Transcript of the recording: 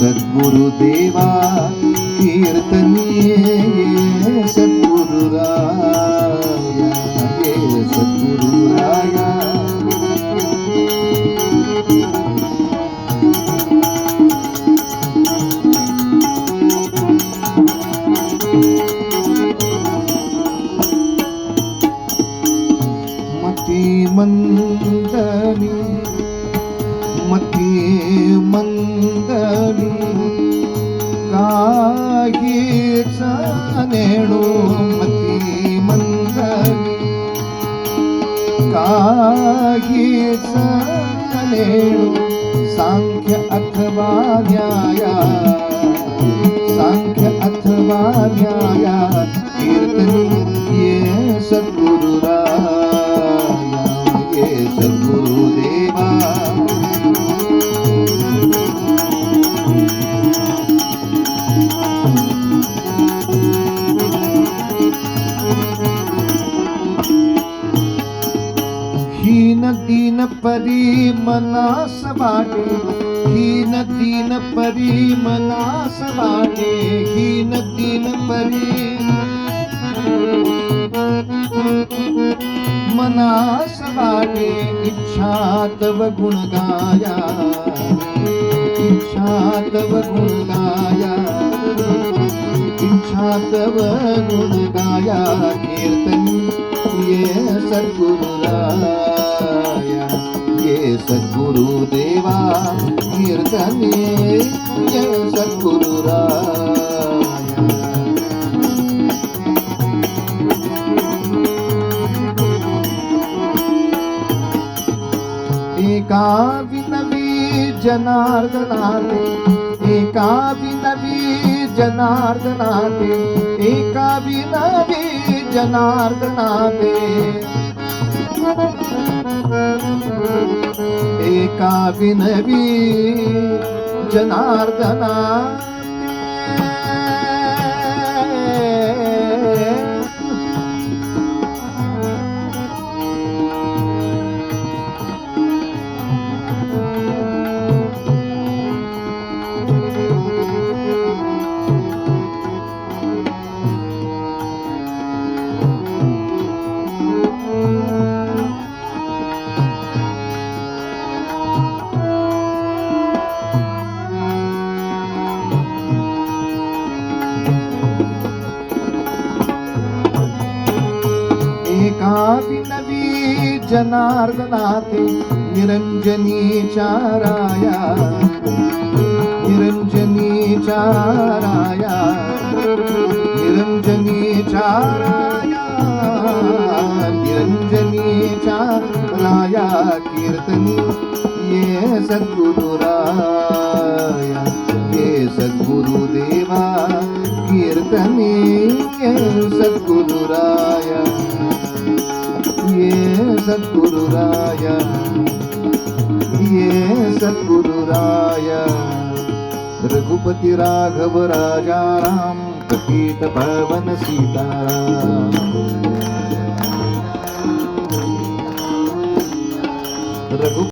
सद्गुरुदेवा कीर्तनीये ये सद्गुरुराया, ये सद्गुरुराया। मती मंदनी, मती मंदनी, काहीचा नेणू मती मंदनी, काहीचा नेणू सांख्य अथवा न्याया, सांख्य अथवा न्याया कीर्तनी ये सद्गुरुराया, ये सद्गुरुदेवा। हीन दीन परी मनास वाटे, हीन दीन परी मनास वाटे, हीन दीन परी मनास वाटे। इच्छा तव गुण गाया, इच्छा तव गुण गाया, इच्छा तव गुण गाया कीर्तनी ये सद्गुरुराया, ये सद्गुरुदेवा कीर्तनी ये सद्गुरुराया। एका विनवी जनार्दनाते, एका विनवी जनार्दनाते, एका विनवी जनार्दनाते, एका विनवी जनार्दनाते। एका विनवी जनार्दनाते, निरंजनी चाराया, निरंजनी चाराया, निरंजनी चाराया, निरंजनी चाराया कीर्तनी ये सद्गुरुराया, ये सद्गुरुदेवा कीर्तनी ये सद्गुरुराया, ये सद्गुरुराया, ये सद्गुरुराया। रघुपति राघव राजा राम, कपीत पवन सीताराम। रघु